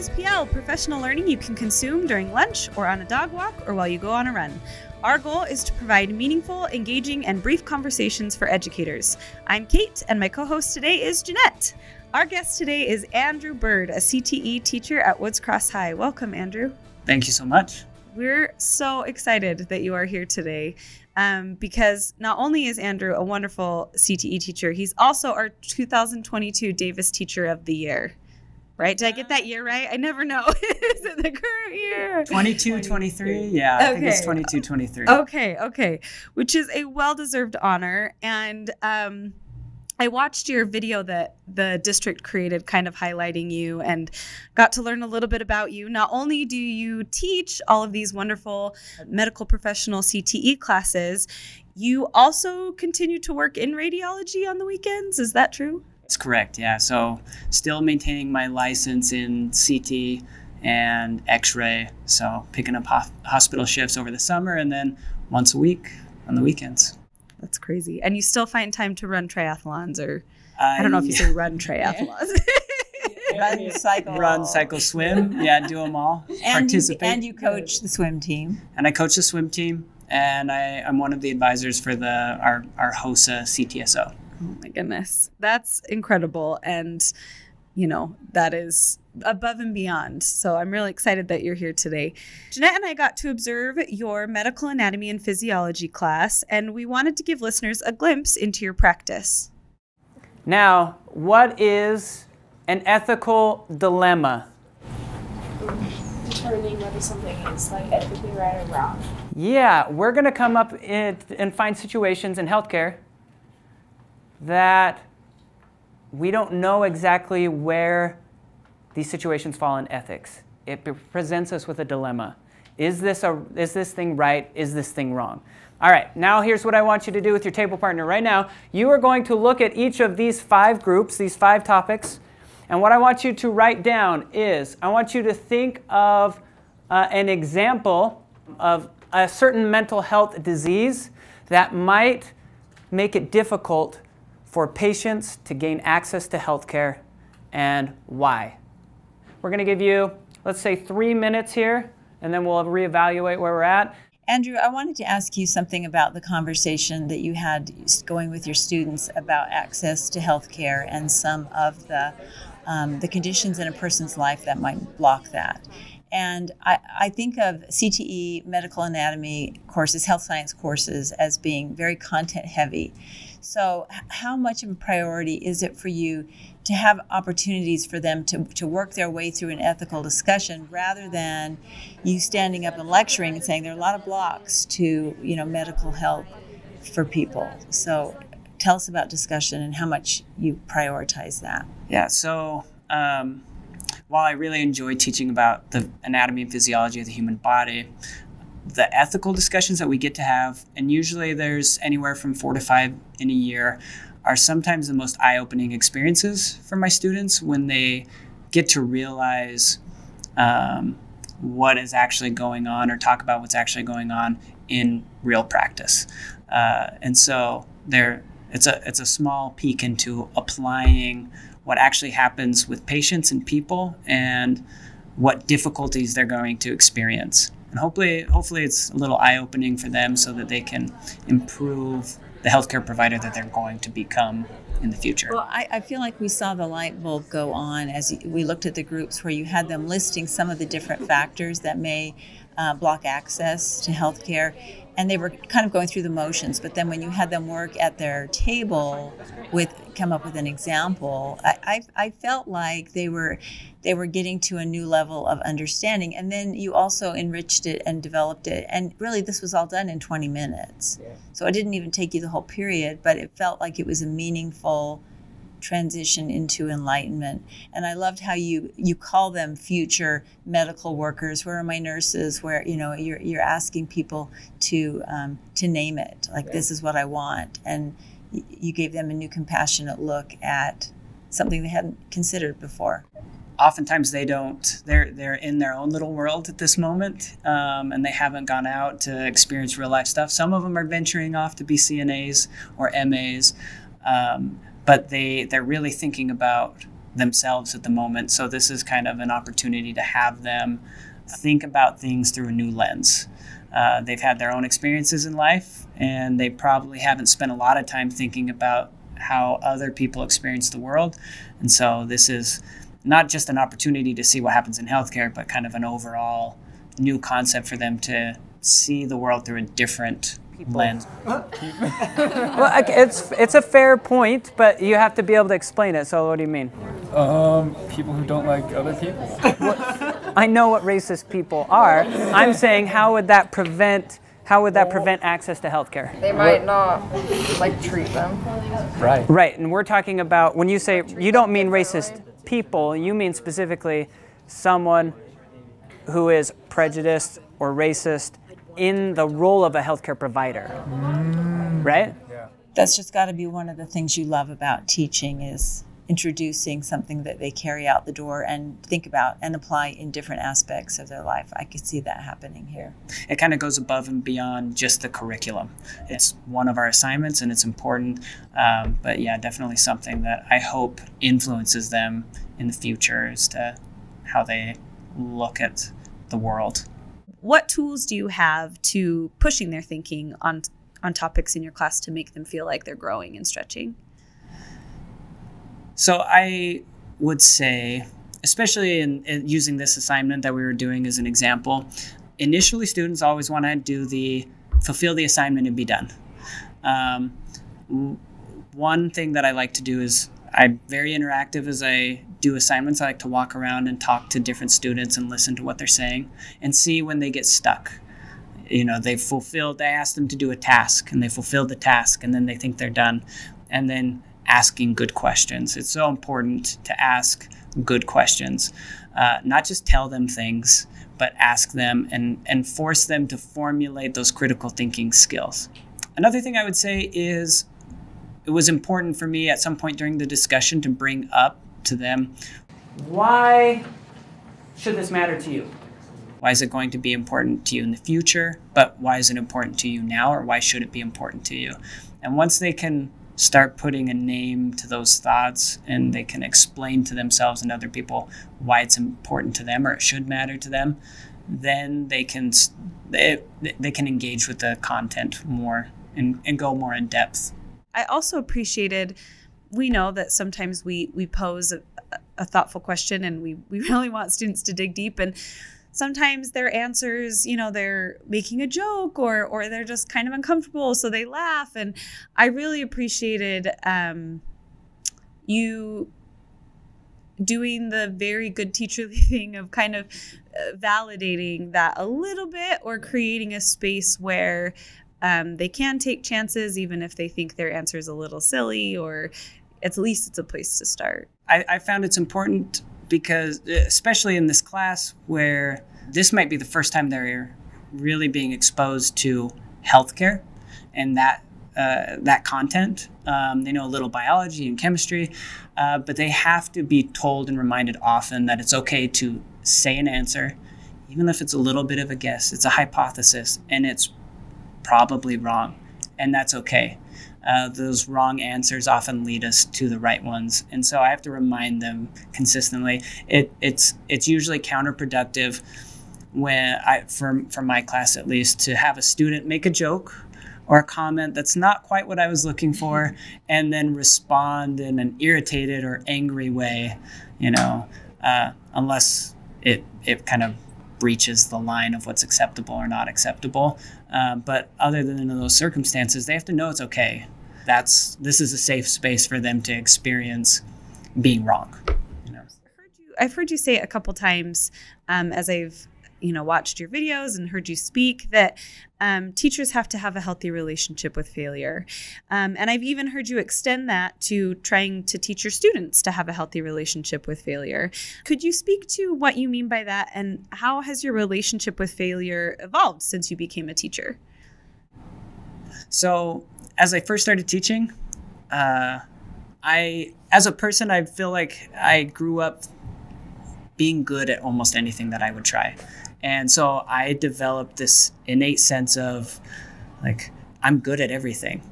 is PL, professional learning you can consume during lunch or on a dog walk or while you go on a run. Our goal is to provide meaningful, engaging, and brief conversations for educators. I'm Kate, and my co-host today is Jenette. Our guest today is Andrew Bird, a CTE teacher at Woods Cross High. Welcome, Andrew. Thank you so much. We're so excited that you are here today because not only is Andrew a wonderful CTE teacher, he's also our 2022 Davis Teacher of the Year. Right? Did I get that year right? I never know. Is it the current year? 22, 23? Yeah, I think it's 22, 23. Okay. Which is a well-deserved honor. And I watched your video that the district created kind of highlighting you and got to learn a little bit about you. Not only do you teach all of these wonderful medical professional CTE classes, you also continue to work in radiology on the weekends. Is that true? That's correct, yeah. So still maintaining my license in CT and X-ray. So picking up hospital shifts over the summer and then once a week on the weekends. That's crazy. And you still find time to run triathlons, or I don't know if you say run triathlons. Run, cycle, swim. Yeah, do them all. Participate. And you coach the swim team. And I coach the swim team, and I'm one of the advisors for our HOSA CTSO. Oh my goodness. That's incredible. And, you know, that is above and beyond. So I'm really excited that you're here today. Jenette and I got to observe your medical anatomy and physiology class, and we wanted to give listeners a glimpse into your practice. Now, what is an ethical dilemma? Determining whether something is ethically right or wrong. Yeah, we're going to come up and find situations in healthcare that we don't know exactly where these situations fall in ethics. It presents us with a dilemma. Is this thing right? Is this thing wrong? All right, now here's what I want you to do with your table partner right now. You are going to look at each of these 5 groups, these 5 topics, and what I want you to write down is I want you to think of an example of a certain mental health disease that might make it difficult for patients to gain access to healthcare, and why. We're going to give you, let's say, 3 minutes here, and then we'll reevaluate where we're at. Andrew, I wanted to ask you something about the conversation that you had going with your students about access to healthcare and some of the conditions in a person's life that might block that. And I think of CTE, medical anatomy courses, health science courses, as being very content heavy. So how much of a priority is it for you to have opportunities for them to work their way through an ethical discussion rather than you standing up and lecturing and saying there are a lot of blocks to, medical health for people? So tell us about discussion and how much you prioritize that. Yeah, so while I really enjoy teaching about the anatomy and physiology of the human body, the ethical discussions that we get to have, and usually there's anywhere from 4 to 5 in a year, are sometimes the most eye-opening experiences for my students when they get to realize what is actually going on or talk about what's actually going on in real practice. And so it's a small peek into applying what actually happens with patients and people and what difficulties they're going to experience. And hopefully it's a little eye-opening for them so that they can improve the healthcare provider that they're going to become in the future. Well, I feel like we saw the light bulb go on as we looked at the groups where you had them listing some of the different factors that may block access to healthcare. And they were kind of going through the motions, but then when you had them work at their table come up with an example, I felt like they were getting to a new level of understanding. And then you also enriched it and developed it. And really, this was all done in 20 minutes. Yeah. So it didn't even take you the whole period, but it felt like it was a meaningful transition into enlightenment. And I loved how you call them future medical workers. Where are my nurses? Where you're asking people to name it. Like, this is what I want. And you gave them a new compassionate look at something they hadn't considered before. Oftentimes they don't. They're in their own little world at this moment, and they haven't gone out to experience real life stuff. Some of them are venturing off to be CNAs or MAs. But they're really thinking about themselves at the moment. So this is kind of an opportunity to have them think about things through a new lens. They've had their own experiences in life, and they probably haven't spent a lot of time thinking about how other people experience the world. And so this is not just an opportunity to see what happens in healthcare, but kind of an overall new concept for them to see the world through a different lens. Well, it's a fair point, but you have to be able to explain it. So what do you mean? People who don't like other people. I know what racist people are. I'm saying how would that prevent access to healthcare? They might not treat them. Right. Right, and we're talking about, when you say, you don't mean racist people, you mean specifically someone who is prejudiced or racist in the role of a healthcare provider, right? Yeah. That's just got to be one of the things you love about teaching, is introducing something that they carry out the door and think about and apply in different aspects of their life. I could see that happening here. It kind of goes above and beyond just the curriculum. It's one of our assignments and it's important, but yeah, definitely something that I hope influences them in the future as to how they look at the world. What tools do you have to pushing their thinking on topics in your class to make them feel like they're growing and stretching? So I would say, especially in using this assignment that we were doing as an example, initially students always want to fulfill the assignment and be done. One thing that I like to do is, I'm very interactive as I do assignments. I like to walk around and talk to different students and listen to what they're saying and see when they get stuck. I asked them to do a task and they fulfilled the task and then they think they're done. And then asking good questions. It's so important to ask good questions, not just tell them things, but ask them and force them to formulate those critical thinking skills. Another thing I would say is, it was important for me at some point during the discussion to bring up to them, why should this matter to you? Why is it going to be important to you in the future? But why is it important to you now, or why should it be important to you? And once they can start putting a name to those thoughts and they can explain to themselves and other people why it's important to them or it should matter to them, then they can engage with the content more and go more in depth. I also appreciated, we know that sometimes we pose a thoughtful question and we really want students to dig deep, and sometimes their answers, they're making a joke or they're just kind of uncomfortable, so they laugh. And I really appreciated you doing the very good teacherly thing of kind of validating that a little bit, or creating a space where they can take chances even if they think their answer is a little silly, or at least it's a place to start. I found it's important because, especially in this class where this might be the first time they're really being exposed to healthcare and that content. They know a little biology and chemistry, but they have to be told and reminded often that it's okay to say an answer, even if it's a little bit of a guess. It's a hypothesis, and it's probably wrong, and that's okay. Those wrong answers often lead us to the right ones, and so I have to remind them consistently. It's usually counterproductive when for my class at least, to have a student make a joke or a comment that's not quite what I was looking for, and then respond in an irritated or angry way, unless it kind of breaches the line of what's acceptable or not acceptable. But other than in those circumstances, they have to know it's okay. This is a safe space for them to experience being wrong. I've heard you say a couple times as I've watched your videos and heard you speak, that teachers have to have a healthy relationship with failure. And I've even heard you extend that to trying to teach your students to have a healthy relationship with failure. Could you speak to what you mean by that, and how has your relationship with failure evolved since you became a teacher? So as I first started teaching, as a person, I feel like I grew up being good at almost anything that I would try. And so I developed this innate sense of, I'm good at everything.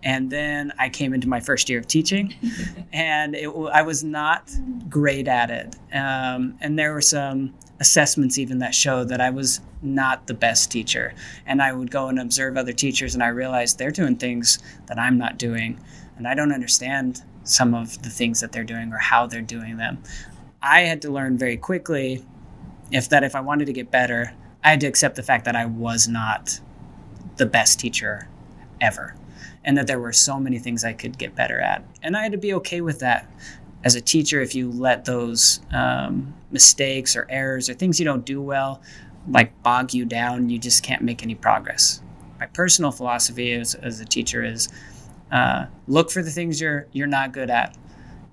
And then I came into my first year of teaching, and I was not great at it. And there were some assessments even that showed that I was not the best teacher. And I would go and observe other teachers, and I realized they're doing things that I'm not doing, and I don't understand some of the things that they're doing or how they're doing them. I had to learn very quickly if I wanted to get better, I had to accept the fact that I was not the best teacher ever, and that there were so many things I could get better at. And I had to be okay with that. As a teacher, if you let those mistakes or errors or things you don't do well, like bog you down, you just can't make any progress. My personal philosophy as a teacher is look for the things you're not good at,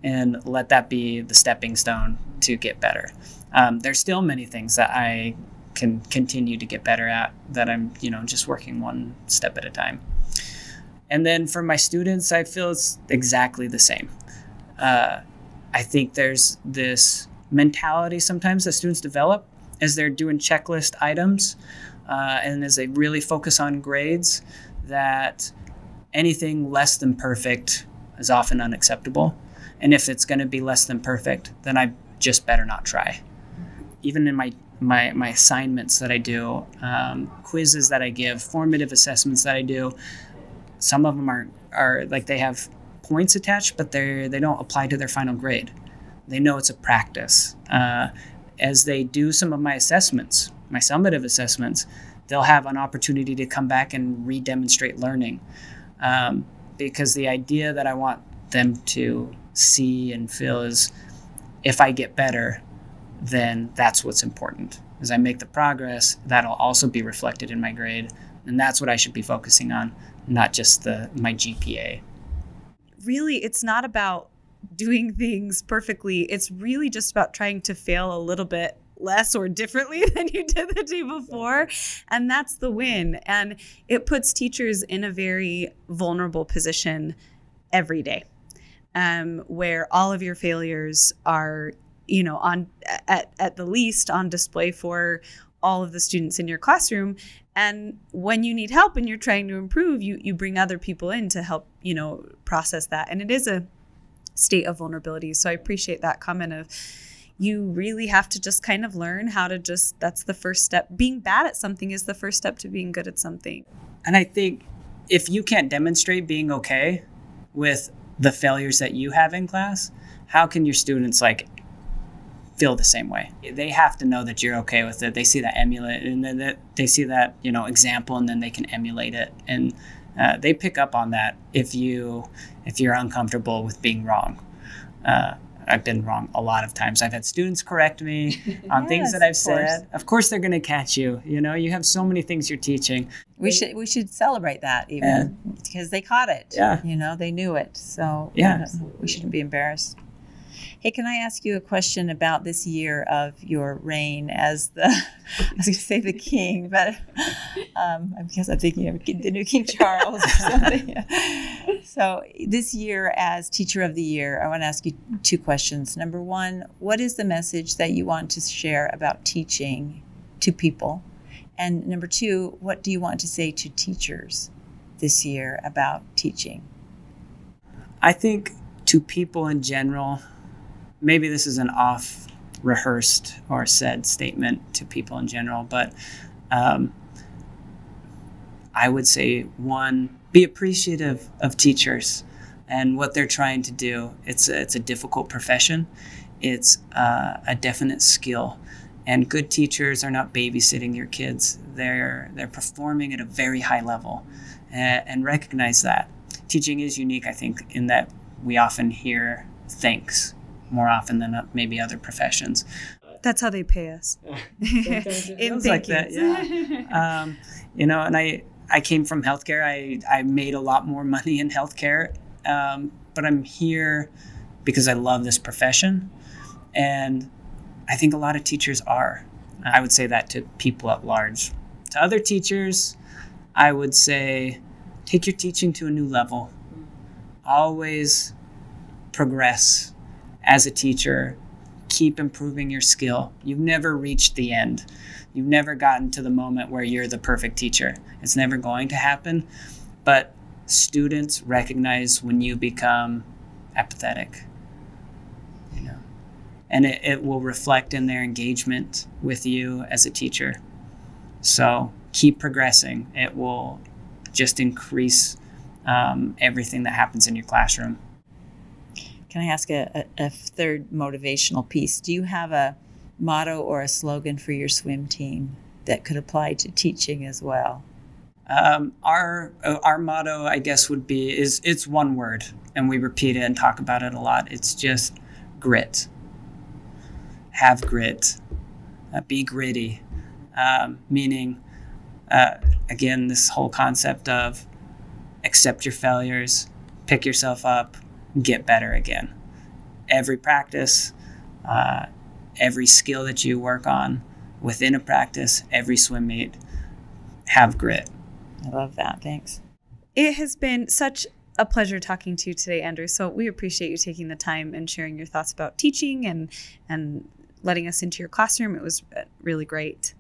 and let that be the stepping stone to get better. There's still many things that I can continue to get better at that I'm, just working one step at a time. And then for my students, I feel it's exactly the same. I think there's this mentality sometimes that students develop as they're doing checklist items and as they really focus on grades, that anything less than perfect is often unacceptable. And if it's going to be less than perfect, then I just better not try. Even in my assignments that I do, quizzes that I give, formative assessments that I do, some of them are like they have points attached, but they don't apply to their final grade. They know it's a practice. As they do some of my assessments, my summative assessments, they'll have an opportunity to come back and re-demonstrate learning. Because the idea that I want them to see and feel is, if I get better, then that's what's important. As I make the progress, that'll also be reflected in my grade. And that's what I should be focusing on, not just my GPA. Really, it's not about doing things perfectly. It's really just about trying to fail a little bit less or differently than you did the day before. And that's the win. And it puts teachers in a very vulnerable position every day, where all of your failures are, on at the least on display for all of the students in your classroom. And when you need help and you're trying to improve, you bring other people in to help, process that. And it is a state of vulnerability. So I appreciate that comment of, you really have to just kind of learn how to that's the first step. Being bad at something is the first step to being good at something. And I think if you can't demonstrate being okay with the failures that you have in class, how can your students feel the same way? They have to know that you're okay with it. They see that emulate, and then they see that, example, and then they can emulate it. And they pick up on that if you're uncomfortable with being wrong. I've been wrong a lot of times. I've had students correct me on things that I've said. Of course, they're going to catch you. You have so many things you're teaching. We should celebrate that even because they caught it. Yeah. They knew it. So we shouldn't be embarrassed. Hey, can I ask you a question about this year of your reign as I was going to say the king, but because I'm thinking of the new King Charles or something. So this year as Teacher of the Year, I want to ask you two questions. Number one, what is the message that you want to share about teaching to people? And number two, what do you want to say to teachers this year about teaching? I think to people in general, maybe this is an off-rehearsed or said statement to people in general, but I would say, one, be appreciative of teachers and what they're trying to do. It's a difficult profession. It's a definite skill. And good teachers are not babysitting your kids. They're performing at a very high level, and recognize that. Teaching is unique, I think, in that we often hear thanks more often than maybe other professions. That's how they pay us. In like that, yeah. And I came from healthcare. I made a lot more money in healthcare, but I'm here because I love this profession, and I think a lot of teachers are. I would say that to people at large. To other teachers, I would say take your teaching to a new level. Always progress as a teacher. Keep improving your skill. You've never reached the end. You've never gotten to the moment where you're the perfect teacher. It's never going to happen. But students recognize when you become apathetic, and it will reflect in their engagement with you as a teacher. So keep progressing. It will just increase everything that happens in your classroom. Can I ask a third motivational piece? Do you have a motto or a slogan for your swim team that could apply to teaching as well? Our motto, I guess, would be it's one word, and we repeat it and talk about it a lot. It's just grit. Have grit. Be gritty. Meaning, again, this whole concept of accept your failures, pick yourself up, get better again. Every practice, every skill that you work on within a practice, every swim meet, have grit. I love that. Thanks. It has been such a pleasure talking to you today, Andrew. So we appreciate you taking the time and sharing your thoughts about teaching and letting us into your classroom. It was really great.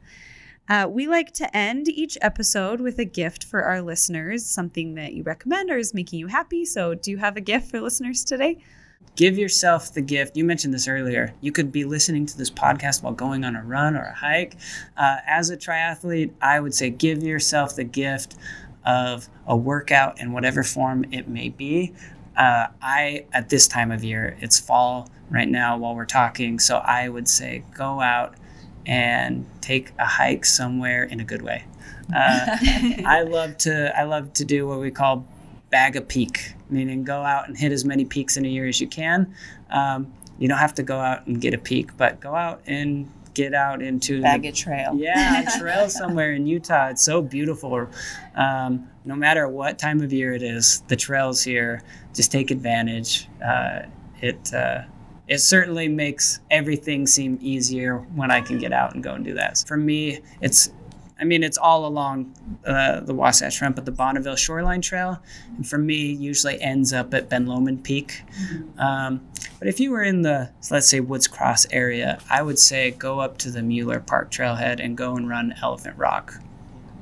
We like to end each episode with a gift for our listeners, something that you recommend or is making you happy. So do you have a gift for listeners today? Give yourself the gift. You mentioned this earlier. You could be listening to this podcast while going on a run or a hike. As a triathlete, I would say give yourself the gift of a workout in whatever form it may be. At this time of year, it's fall right now while we're talking, so I would say go out and take a hike somewhere in a good way. I love to do what we call bag a peak, meaning go out and hit as many peaks in a year as you can. You don't have to go out and get a peak, but go out and get out into bag a trail. Yeah, a trail somewhere in Utah. It's so beautiful. No matter what time of year it is, the trails here, just take advantage. It certainly makes everything seem easier when I can get out and go and do that. For me, it's all along the Wasatch Front, but the Bonneville Shoreline Trail, and for me, usually ends up at Ben Lomond Peak. But if you were in the, let's say, Woods Cross area, I would say go up to the Mueller Park Trailhead and go and run Elephant Rock.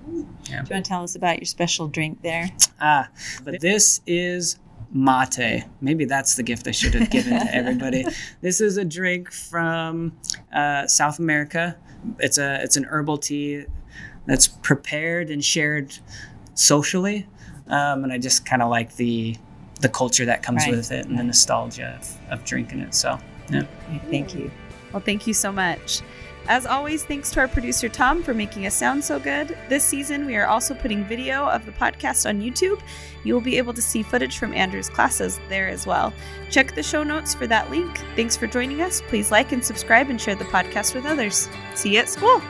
Yeah. Do you want to tell us about your special drink there? But this is mate. Maybe that's the gift I should have given to everybody. This is a drink from South America. It's an herbal tea that's prepared and shared socially, and I just kind of like the culture that comes with it and the nostalgia of drinking it. So, yeah. Thank you. Well, thank you so much. As always, thanks to our producer, Tom, for making us sound so good. This season, we are also putting video of the podcast on YouTube. You will be able to see footage from Andrew's classes there as well. Check the show notes for that link. Thanks for joining us. Please like and subscribe and share the podcast with others. See you at school.